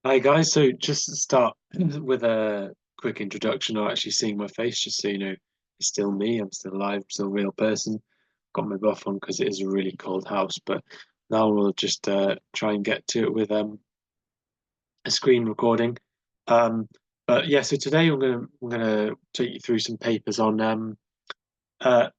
Hi guys, so just to start with a quick introduction, or actually seeing my face, just so you know, it's still me. I'm still alive, still a real person. Got my buff on because it is a really cold house, but now we'll just try and get to it with a screen recording. Um, but yeah, so today we're gonna take you through some papers on uh,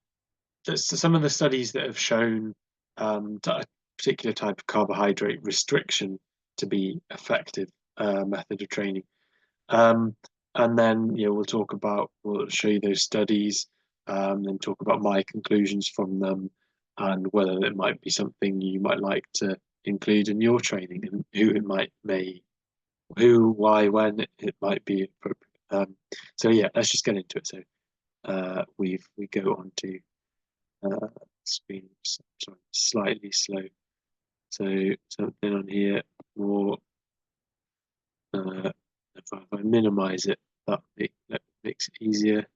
some of the studies that have shown that a particular type of carbohydrate restriction to be effective method of training. Um, and then we'll show you those studies, then talk about my conclusions from them and whether it might be something you might like to include in your training and who, why, when it might be appropriate. So yeah, let's just get into it. So we go on to screen. Sorry, slightly slow. So something on here more. If I minimize it, that makes it easier.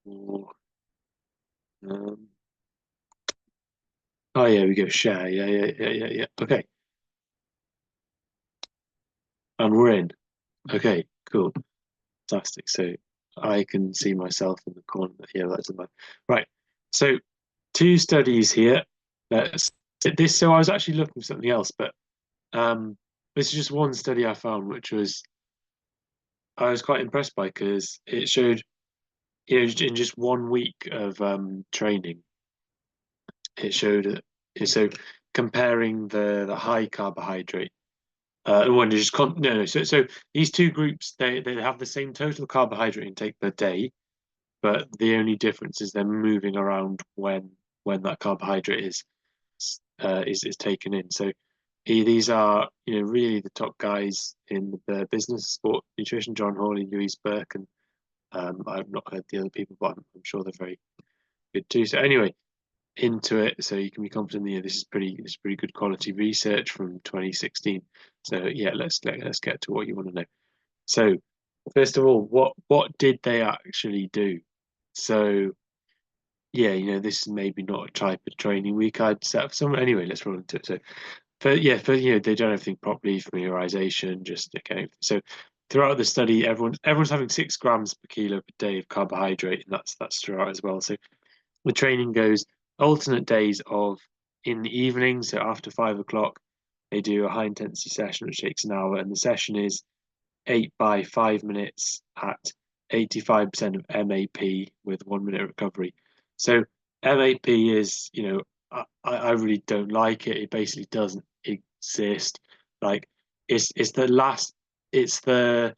Or, um, oh yeah, we go share. Yeah. Okay, and we're in. Okay, cool, fantastic. So I can see myself in the corner. Yeah, that's about right. So two studies here. Let's this. So I was actually looking for something else, but this is just one study I found, which I was quite impressed by because it showed, in just 1 week of training, it showed so comparing the high carbohydrate one just no, so these two groups, they have the same total carbohydrate intake per day, but the only difference is they're moving around when that carbohydrate is taken in. So these are, really the top guys in the business sport nutrition: John Hawley, Louise Burke, and I've not heard the other people, but I'm sure they're very good too. So anyway, into it, so you can be confident that, this is pretty good quality research from 2016. So yeah, let's get to what you want to know. So first of all, what did they actually do? So yeah, this is maybe not a type of training week I'd set for someone. Anyway, let's roll into it. So for they've done everything properly, familiarization, just okay. So throughout the study, everyone's having 6 grams per kilo per day of carbohydrate, and that's throughout as well. So the training goes alternate days of in the evening, so after 5 o'clock, they do a high intensity session which takes an hour, and the session is 8 by 5 minutes at 85% of MAP with 1 minute recovery. So MAP is, I really don't like it. It basically doesn't exist. Like it's the last it's the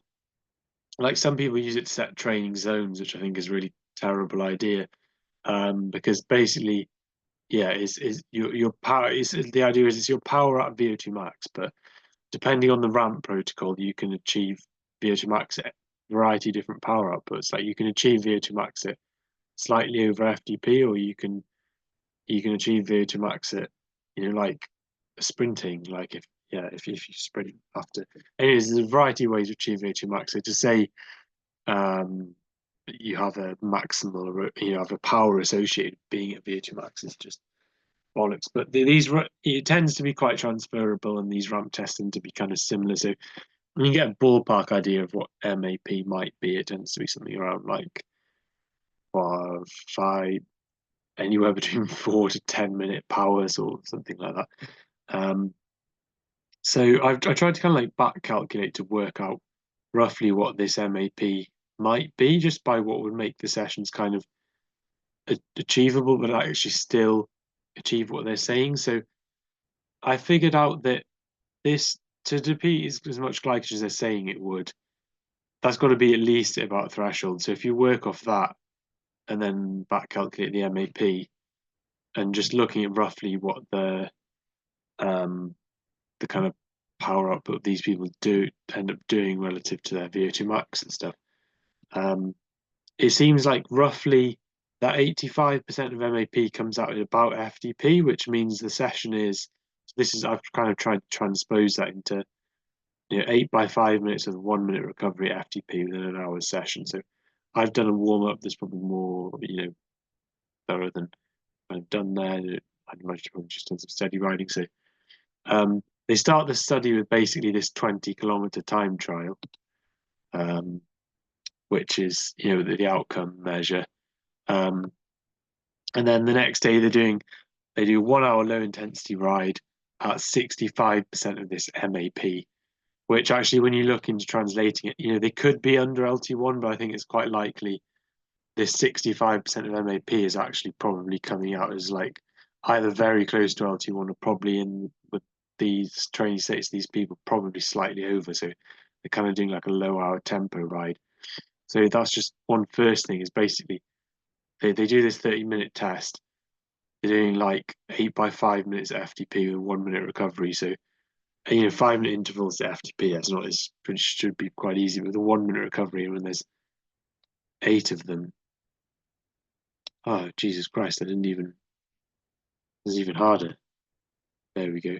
like some people use it to set training zones, which I think is a really terrible idea. Because basically, yeah, is your power is the idea is it's your power at VO2 max, but depending on the ramp protocol, you can achieve VO2 max at a variety of different power outputs. Like you can achieve VO2 max at slightly over FTP, or you can achieve VO2 max at, like sprinting, like if you sprint after. Anyways, there's a variety of ways to achieve VO2 max. So to say um you have a maximal, have a power associated with being at VO2 max is just bollocks. But it tends to be quite transferable, and these ramp tests tend to be kind of similar. So when you get a ballpark idea of what MAP might be, it tends to be something around like 5, anywhere between 4 to 10 minute powers or something like that. So I tried to kind of like back calculate to work out roughly what this MAP might be, just by what would make the sessions kind of achievable, but actually still achieve what they're saying. So I figured out that this to deplete as much glycogen as they're saying it would, that's got to be at least at about threshold. So if you work off that and then back calculate the MAP, and just looking at roughly what um the kind of power output these people do end up doing relative to their VO2 max and stuff, um, it seems like roughly that 85% of MAP comes out at about FTP, which means the session is. This is I've kind of tried to transpose that into 8 by 5 minutes of 1 minute recovery at FTP within an hour's session. So I've done a warm up that's probably more, thorough than I've done there. I'd imagine probably just done some steady riding. So they start the study with basically this 20-kilometer time trial, which is the outcome measure. And then the next day they do 1 hour low intensity ride at 65% of this MAP, which actually, when you look into translating it, they could be under LT1, but I think it's quite likely this 65% of MAP is actually probably coming out as like either very close to LT1 or probably in with these training states, these people probably slightly over. So they're kind of doing like a low hour tempo ride. So that's just one first thing is basically they do this 30-minute test. They're doing like 8 by 5 minutes FTP with 1 minute recovery. So 5-minute intervals to FTP, that's not as should be quite easy with a 1 minute recovery when there's 8 of them. Oh, Jesus Christ, it's even harder. There we go.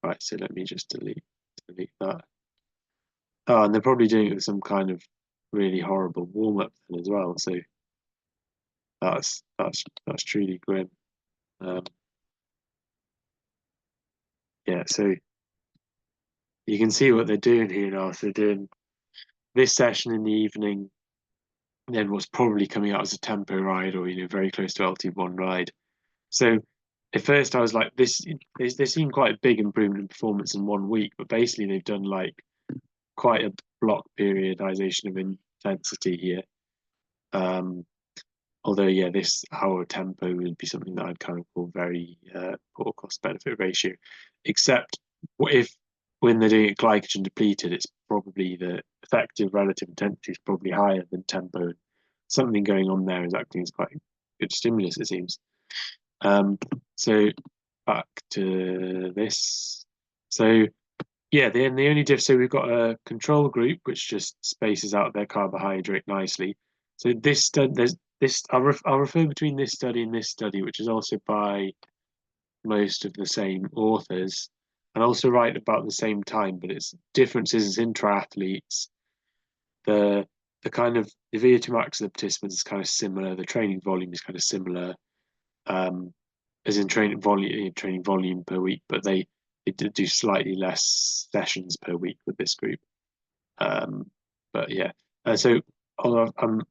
Right, so let me just delete that. Oh, and they're probably doing it with some kind of really horrible warm-up then as well. So that's truly grim. Yeah, so you can see what they're doing here now. So they're doing this session in the evening, and then what's probably coming out as a tempo ride or very close to LT1 ride. So at first I was like, they seem quite a big improvement in performance in 1 week, but basically they've done like quite a block periodization of intensity here. Although, yeah, this hour tempo would be something that I'd kind of call very poor cost benefit ratio, except if when they're doing it glycogen depleted, it's probably the effective relative intensity is probably higher than tempo. Something going on there is acting as quite a good stimulus, it seems. So back to this. So yeah, the only diff. So we've got a control group which just spaces out their carbohydrate nicely. So there's this. I'll refer between this study and this study, which is also by most of the same authors, and also right about the same time. But its differences is in triathletes. The kind of the VO2 max of the participants is kind of similar. The training volume is kind of similar. As in training volume per week, but they do slightly less sessions per week with this group. But yeah, so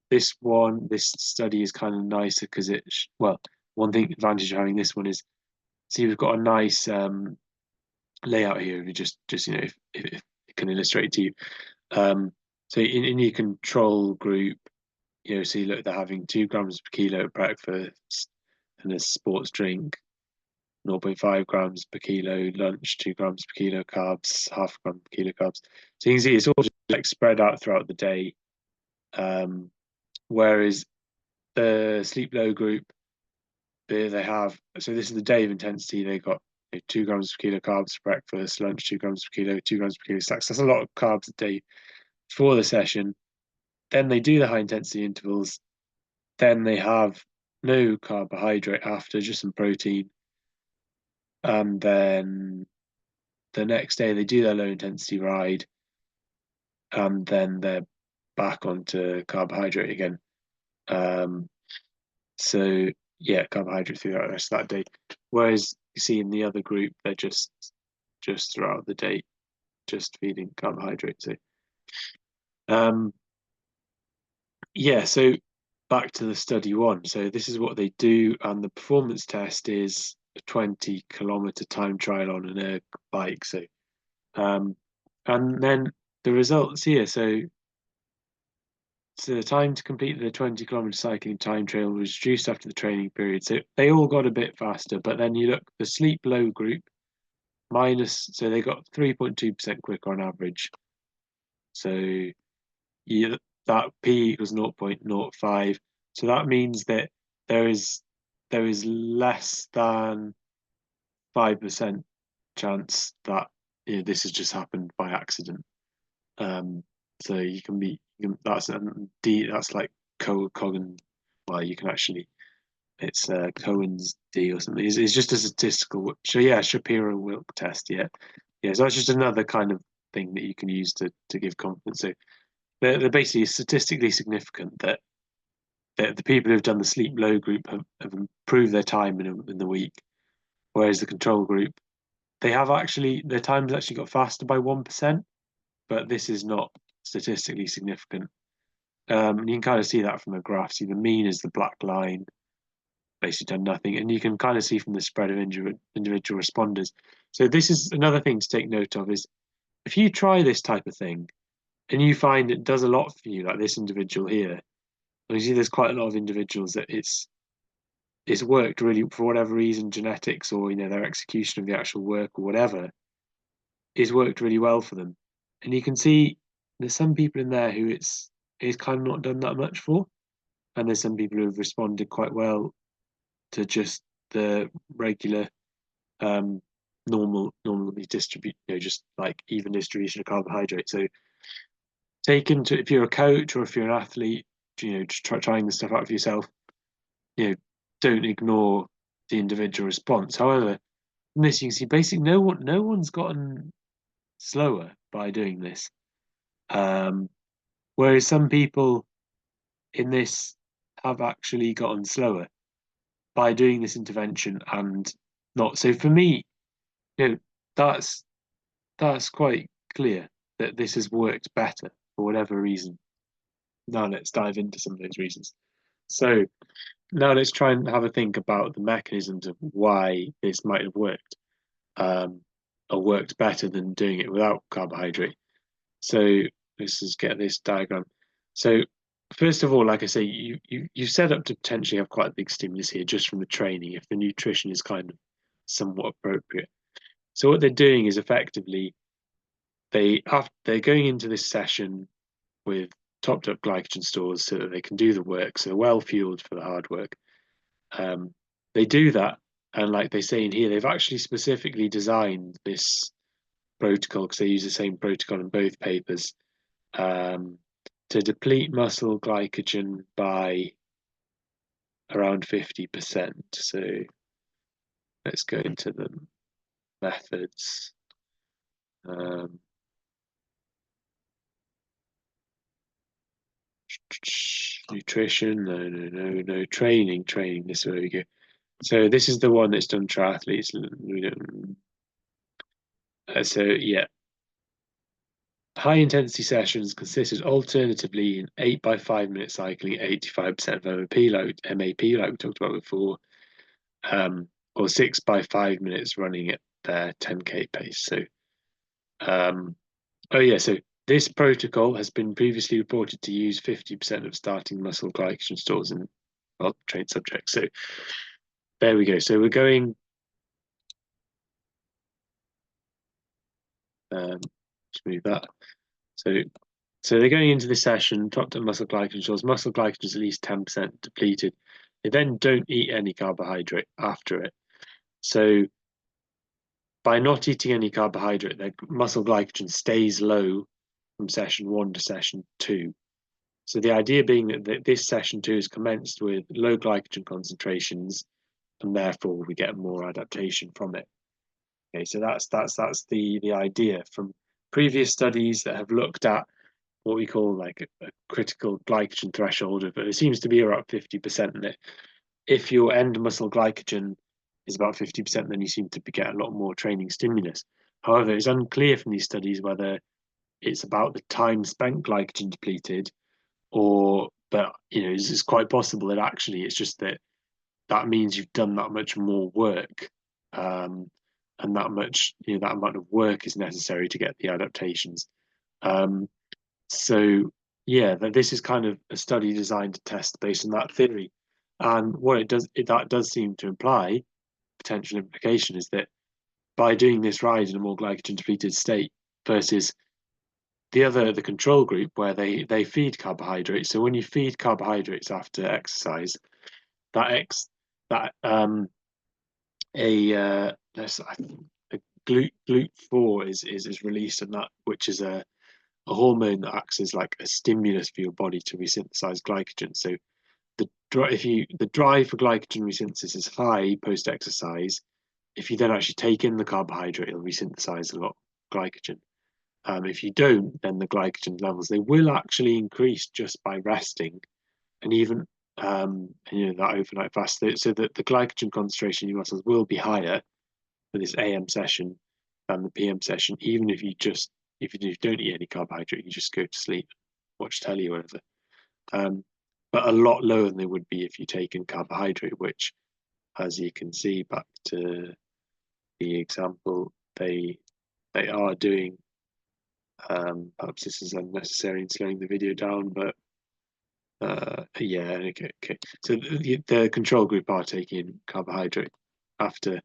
this study is kind of nicer because one thing advantage of having this one is, see, we've got a nice layout here. If you just if it can illustrate to you. So in your control group, see, look, they're having 2 grams per kilo at breakfast and a sports drink, 0.5 grams per kilo lunch, 2 grams per kilo carbs, half gram per kilo carbs. So you can see it's all just like spread out throughout the day. Whereas the sleep low group, they have, so this is the day of intensity. They got 2 grams per kilo carbs for breakfast, lunch 2 grams per kilo, 2 grams per kilo snacks. That's a lot of carbs a day for the session. Then they do the high intensity intervals. Then they have no carbohydrate after, just some protein. And then the next day they do their low intensity ride, and then they're back onto carbohydrate again. So yeah, carbohydrate through the rest of that day. Whereas you see in the other group, they're just throughout the day, just feeding carbohydrate. So yeah, so back to the study one. So this is what they do, and the performance test is a 20-kilometer time trial on an erg bike. So and then the results here. So the time to complete the 20-kilometer cycling time trial was reduced after the training period. So they all got a bit faster, but then you look, the sleep low group so they got 3.2% quicker on average. So that P equals 0.05. So that means that there is less than 5% chance that this has just happened by accident. So that's like Cohen. Well, you can actually, it's Cohen's D or something. It's just a statistical. So yeah, Shapiro-Wilk test. Yeah. So that's just another kind of thing that you can use to give confidence. So they're basically statistically significant that the people who've done the sleep low group have improved their time in the week, whereas the control group, they have actually, their time's actually got faster by 1%, but this is not statistically significant. And you can kind of see that from the graph. See, the mean is the black line, basically done nothing. And you can kind of see from the spread of individual responders. So this is another thing to take note of, is if you try this type of thing and you find it does a lot for you, like this individual here, and you see there's quite a lot of individuals that it's worked really, for whatever reason, genetics or their execution of the actual work or whatever, is worked really well for them. And you can see there's some people in there who it's kind of not done that much for, and there's some people who have responded quite well to just the regular normally distribute, just like even distribution of carbohydrate. So if you're a coach or if you're an athlete, just trying this stuff out for yourself, don't ignore the individual response. However, from this you can see basically no one's gotten slower by doing this. Whereas some people in this have actually gotten slower by doing this intervention and not. So for me, that's quite clear that this has worked better for whatever reason. Now let's dive into some of those reasons. So now let's try and have a think about the mechanisms of why this might have worked, or worked better than doing it without carbohydrate. So let's just get this diagram. So first of all, like I say, you set up to potentially have quite a big stimulus here just from the training, if the nutrition is kind of somewhat appropriate. So what they're doing is effectively they're going into this session with topped up glycogen stores so that they can do the work, so they're well fueled for the hard work. They do that, and like they say in here, they've actually specifically designed this protocol, because they use the same protocol in both papers, to deplete muscle glycogen by around 50%. So let's go into the methods. Nutrition, no, training, this is where we go. So this is the one that's done triathletes. So yeah, high intensity sessions consisted alternatively in 8 by 5 minute cycling, 85% of MAP, like we talked about before, or 6 by 5 minutes running at their 10k pace. So so this protocol has been previously reported to use 50% of starting muscle glycogen stores in trained subjects. So there we go. So we're going. Let's move that. So they're going into the session, topped up muscle glycogen stores. Muscle glycogen is at least 10% depleted. They then don't eat any carbohydrate after it. So by not eating any carbohydrate, their muscle glycogen stays low from session 1 to session 2. So the idea being that this session 2 is commenced with low glycogen concentrations, and therefore we get more adaptation from it. Okay, so that's the idea from previous studies that have looked at what we call like a critical glycogen threshold, but it seems to be around 50% in it. If your end muscle glycogen is about 50%, then you seem to get a lot more training stimulus. However, it's unclear from these studies whether it's about the time spent glycogen depleted, but it's quite possible that actually it's just that means you've done that much more work, and that amount of work is necessary to get the adaptations. So yeah, this is kind of a study designed to test based on that theory, and what that does seem to imply, potential implication, is that by doing this ride in a more glycogen depleted state versus the control group where they feed carbohydrates. So when you feed carbohydrates after exercise, GLUT4 is released, and that, which is a hormone that acts as like a stimulus for your body to resynthesize glycogen. So the drive for glycogen resynthesis is high post exercise. If you then actually take in the carbohydrate, it'll resynthesize a lot of glycogen. If you don't, then the glycogen levels, they will actually increase just by resting, and even that overnight fast. So that the glycogen concentration in your muscles will be higher for this AM session than the PM session, even if you don't eat any carbohydrate, you just go to sleep, watch telly or whatever. But a lot lower than they would be if you take in carbohydrate, which, as you can see, back to the example, they are doing. Perhaps this is unnecessary in slowing the video down, but yeah, okay. So the control group are taking carbohydrate after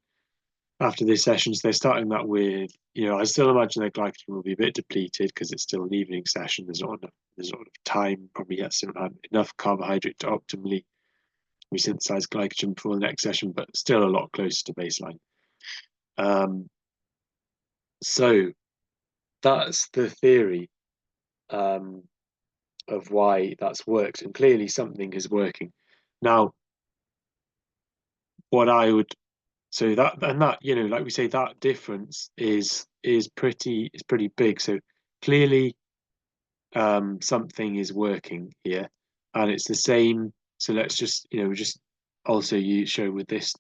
this session. So they're starting that with, I still imagine their glycogen will be a bit depleted because it's still an evening session. There's not enough time, probably yet still have enough carbohydrate to optimally resynthesize glycogen before the next session, but still a lot closer to baseline. So that's the theory of why that's worked, and clearly something is working. Now, what I would that like we say, that difference is pretty big. So clearly, something is working here, and it's the same. So let's just also show with this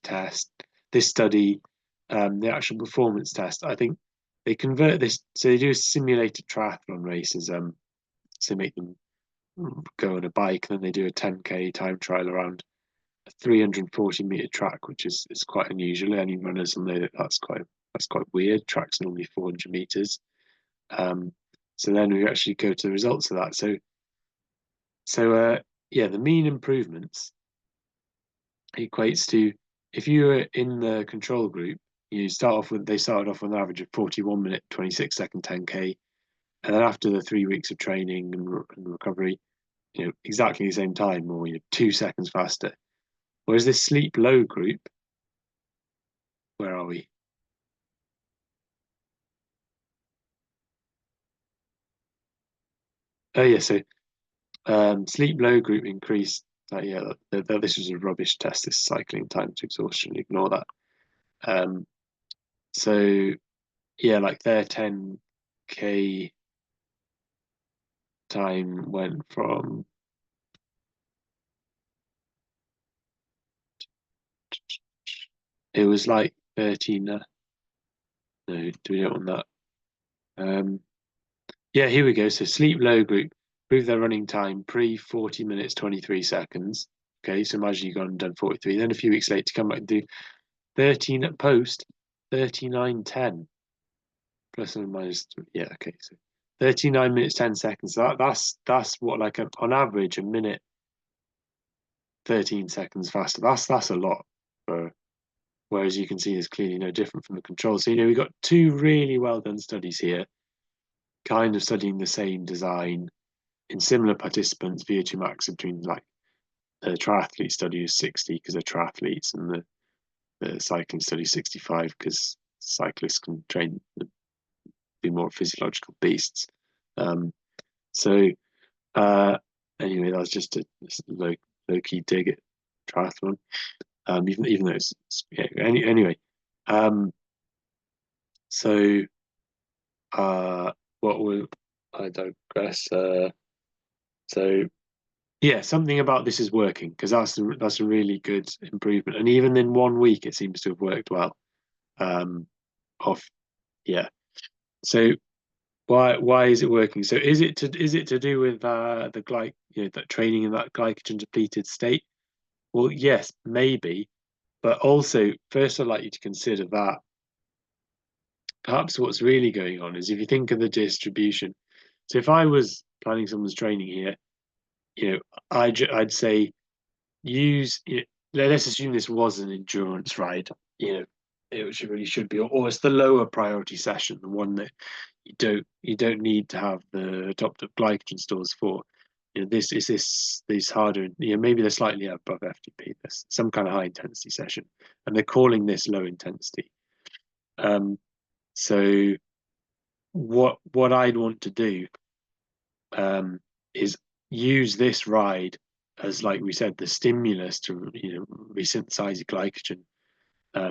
study, the actual performance test. I think they convert this, so they do simulated triathlon races. So make them go on a bike, and then they do a 10K time trial around a 340-meter track, which is quite unusual. Any runners will know that that's quite weird. Track's normally 400 meters. So then we actually go to the results of that. So yeah, the mean improvements equates to, if you were in the control group, they started off with an average of 41-minute, 26-second 10K, and then after the 3 weeks of training and recovery, exactly the same time, or 2 seconds faster. Whereas this sleep low group, where are we? Oh yeah, so sleep low group increased. Yeah, this was a rubbish test. This cycling time to exhaustion. Ignore that. So yeah, like their 10K time went from, it was like 13. No, do we don't want that? Yeah, here we go. So sleep low group improved their running time pre 40 minutes 23 seconds. Okay, so imagine you've gone and done 43. Then a few weeks later, come back and do 13 at post, 39:10 plus or minus. Yeah, okay. So 39 minutes 10 seconds. So that's what, like, on average, a minute 13 seconds faster. That's a lot. For, whereas you can see there's clearly no different from the control. So we've got two really well done studies here, kind of studying the same design in similar participants. VO2 max between, like, the triathlete study is 60 because they're triathletes, and the cycling study is 65 because cyclists can train, be more physiological beasts. So anyway, that was just a low key dig at triathlon. Even though it's yeah, anyway. So what will I digress? So yeah, something about this is working, because that's a really good improvement, and even in 1 week, it seems to have worked well. Off, yeah. So why is it working? So is it to do with that training in that glycogen depleted state? Well, yes, maybe, but also first I'd like you to consider that perhaps what's really going on is, if you think of the distribution. So if I was planning someone's training here, I'd say use. Let's assume this was an endurance ride. It really should be, or it's the lower priority session, the one that you don't need to have the topped up glycogen stores for. These harder, maybe they're slightly above FTP. There's some kind of high intensity session, and they're calling this low intensity. So what I'd want to do is use this ride as, like we said, the stimulus to resynthesize your glycogen,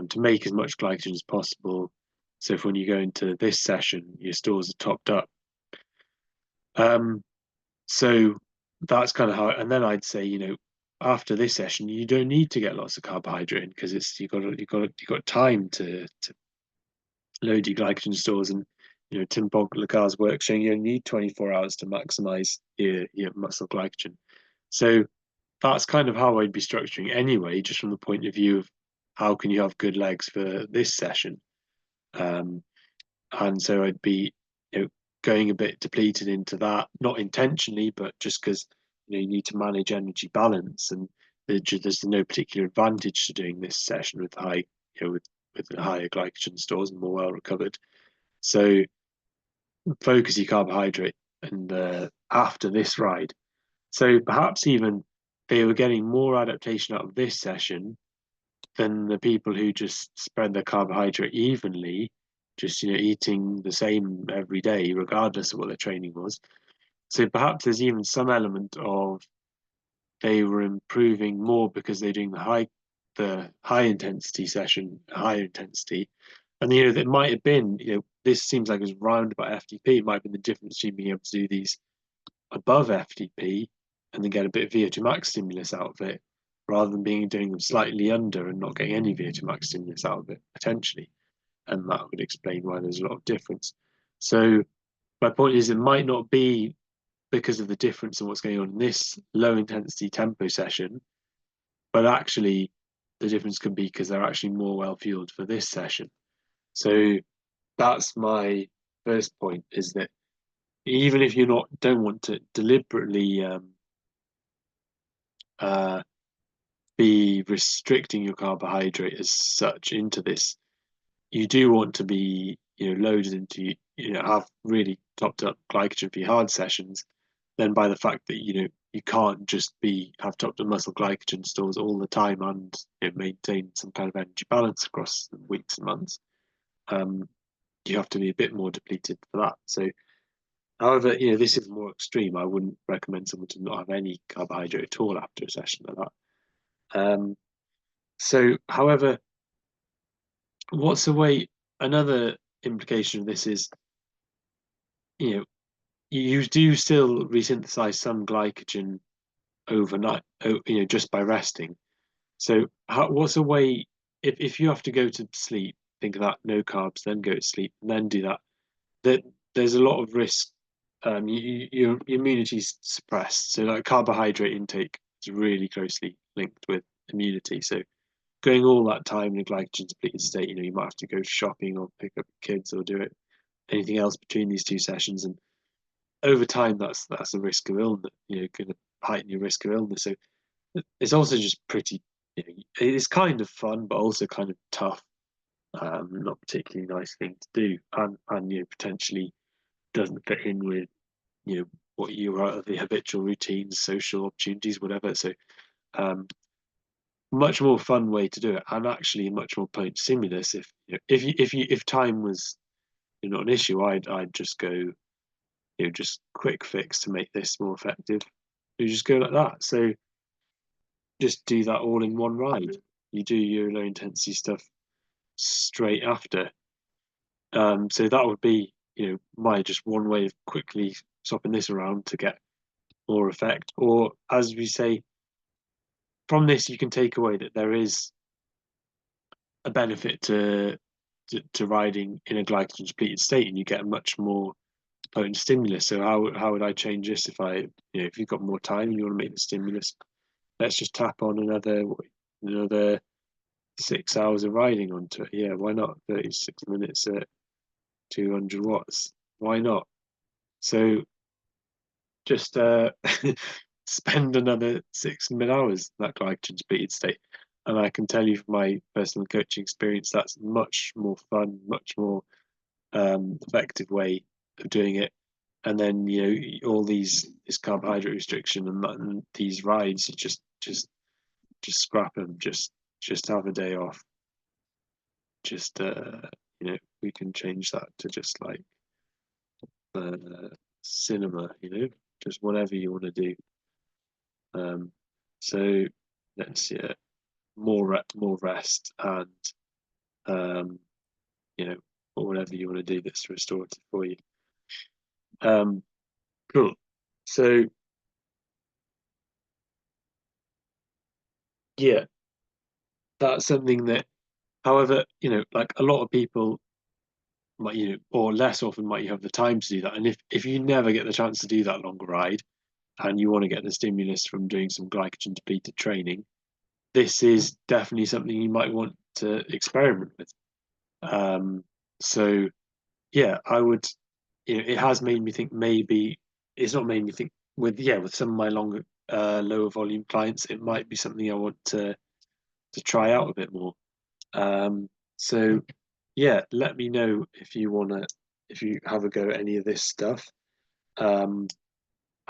to make as much glycogen as possible. So if when you go into this session, your stores are topped up. So that's kind of how. And then I'd say, after this session, you don't need to get lots of carbohydrate in, because you've got time to load your glycogen stores. And Tim Boglegar's work showing you only need 24 hours to maximize your muscle glycogen. So that's kind of how I'd be structuring anyway, just from the point of view of how can you have good legs for this session. And so I'd be going a bit depleted into that, not intentionally, but just because you need to manage energy balance, and there's no particular advantage to doing this session with high with the higher glycogen stores and more well recovered. So focus your carbohydrate and after this ride. So perhaps even they were getting more adaptation out of this session than the people who just spread their carbohydrate evenly, just eating the same every day, regardless of what their training was. So perhaps there's even some element of they were improving more because they're doing the high intensity session, higher intensity. And that might have been, this seems like it was round about FTP. It might have been the difference between being able to do these above FTP and then get a bit of VO2 max stimulus out of it, rather than doing them slightly under and not getting any VO2 max stimulus out of it, potentially. And that would explain why there's a lot of difference. So my point is, it might not be because of the difference in what's going on in this low intensity tempo session, but actually the difference could be because they're actually more well fueled for this session. So that's my first point, is that even if you don't want to deliberately be restricting your carbohydrate as such into this, you do want to be loaded into have really topped up glycogen for your hard sessions. Then by the fact that you can't just have topped up muscle glycogen stores all the time and maintain some kind of energy balance across weeks and months, you have to be a bit more depleted for that. So however, this is more extreme. I wouldn't recommend someone to not have any carbohydrate at all after a session like that. So however, what's the way? Another implication of this is, you do still resynthesize some glycogen overnight, just by resting. So what's a way, if you have to go to sleep, think of that, no carbs, then go to sleep, and then do that, that there's a lot of risk. Your immunity's suppressed. So like carbohydrate intake is really closely linked with immunity. So going all that time in a glycogen depleted state, you might have to go shopping or pick up kids or do it anything else between these two sessions, and over time that's a risk of illness. Going to heighten your risk of illness. So it's also just pretty. It's kind of fun, but also kind of tough. Not particularly nice thing to do, and potentially doesn't fit in with what you are, the habitual routines, social opportunities, whatever. So much more fun way to do it, and actually a much more potent stimulus. If time was not an issue, I'd just go just quick fix to make this more effective. You just go like that. So just do that all in one ride. You do your low intensity stuff straight after. So that would be, my just one way of quickly swapping this around to get more effect. Or as we say, from this you can take away that there is a benefit to riding in a glycogen depleted state, and you get a much more potent stimulus. So how would I change this if you've got more time and you want to make the stimulus? Let's just tap on another 6 hours of riding onto it. Yeah, why not? 36 minutes at 200 watts. Why not? So just spend another 6 mid-hours in that glycogen depleted state. And I can tell you from my personal coaching experience, that's much more fun, much more effective way of doing it. And then all this carbohydrate restriction and these rides, you just scrap them. Just have a day off. Just we can change that to just like cinema. Just whatever you want to do. So let's more rest and or whatever you want to do that's restorative for you. Cool. So yeah, that's something that, however, like a lot of people or less often might you have the time to do that. And if you never get the chance to do that longer ride, and you want to get the stimulus from doing some glycogen depleted training, this is definitely something you might want to experiment with. So yeah, I would, it has made me think maybe it's not made me think with some of my longer lower volume clients, it might be something I want to try out a bit more. So yeah, let me know if you have a go at any of this stuff.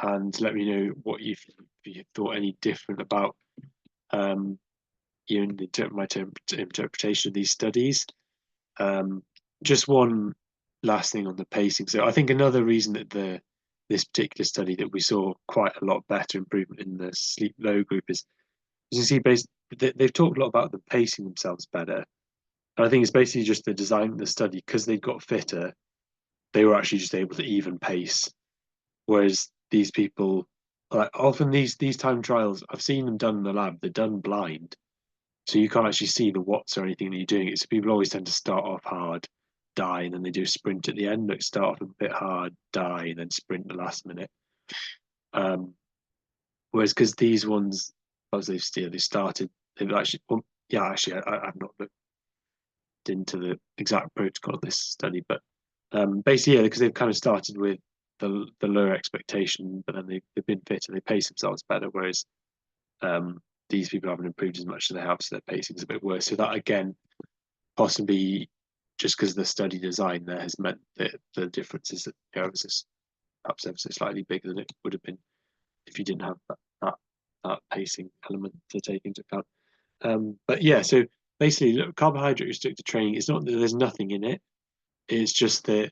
And let me know what if you thought any different about my interpretation of these studies. Just one last thing on the pacing. So I think another reason that this particular study that we saw quite a lot better improvement in the sleep low group is, as you see, they've talked a lot about the pacing themselves better. And I think it's basically just the design of the study, because they got fitter, they were actually just able to even pace. Whereas these people, like often these time trials, I've seen them done in the lab, they're done blind. So you can't actually see the watts or anything that you're doing. So people always tend to start off hard, die, and then they do a sprint at the end. Like start off a bit hard, die, and then sprint the last minute. Whereas because these ones, as they started, they've actually, well, yeah, actually, I've not looked into the exact protocol of this study, but basically, yeah, because they've kind of started with the lower expectation, but then they've been fit and they pace themselves better. Whereas these people haven't improved as much as they have, so their pacing is a bit worse. So that again, possibly just because the study design there has meant that the differences that perhaps ever so slightly bigger than it would have been if you didn't have that pacing element to take into account. But yeah, so basically, look, carbohydrate restricted training. It's not that there's nothing in it. It's just that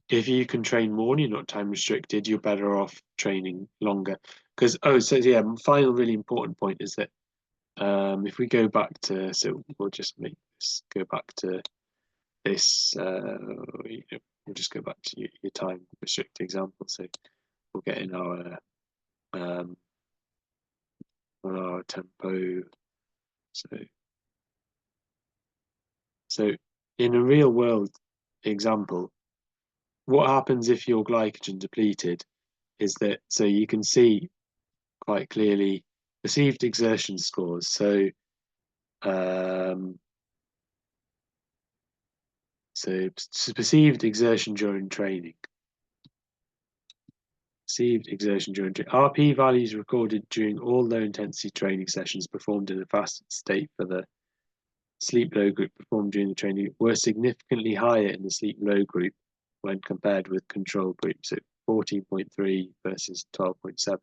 if you can train more and you're not time restricted, you're better off training longer. Because so yeah, final really important point is that if we go back to, so we'll just make this go back to this. We'll just go back to your time restricted example. So we'll get in um, our tempo. So in a real world example, what happens if you're glycogen depleted is that, so you can see quite clearly perceived exertion scores. So perceived exertion during training. Perceived exertion during training. RP values recorded during all low intensity training sessions performed in a fasted state for the sleep low group performed during the training were significantly higher in the sleep low group when compared with control groups at 14.3 versus 12.7.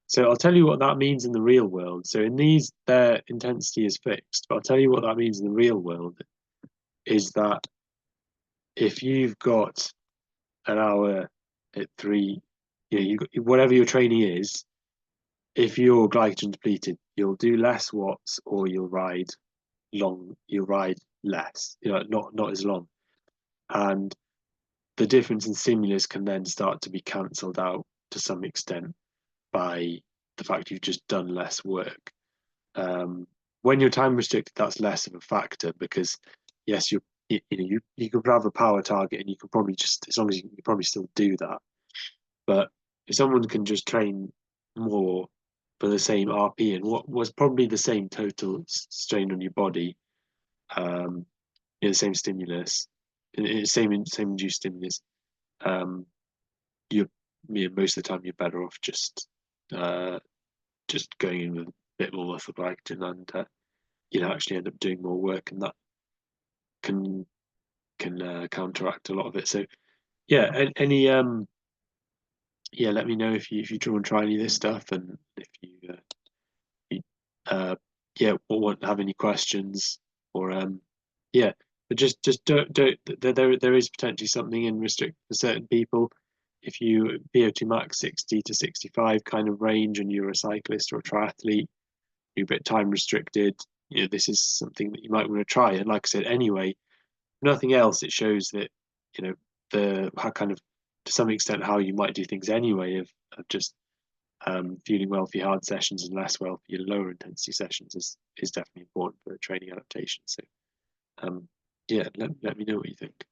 So I'll tell you what that means in the real world. So in these, their intensity is fixed, but I'll tell you what that means in the real world is that if you've got an hour at 3, whatever your training is, if you're glycogen depleted, you'll do less watts or you'll ride less, not as long. And the difference in stimulus can then start to be cancelled out to some extent by the fact you've just done less work. When you're time restricted, that's less of a factor because yes, you could have a power target and you can probably just, as long as you probably still do that. But if someone can just train more for the same RP and what was probably the same total strain on your body, the same stimulus, same induced stimulus, you most of the time you're better off just going in with a bit more muscle glycogen and actually end up doing more work, and that can counteract a lot of it. So yeah, any let me know if you try and try any of this stuff, and if you won't have any questions or but just don't there is potentially something in restrict for certain people. If you VO2 max 60 to 65 kind of range and you're a cyclist or a triathlete, you're a bit time restricted, this is something that you might want to try. And like I said, anyway, nothing else, it shows that how kind of to some extent how you might do things anyway of just feeling well for your hard sessions and less well for your lower intensity sessions is definitely important for training adaptation. So let me know what you think.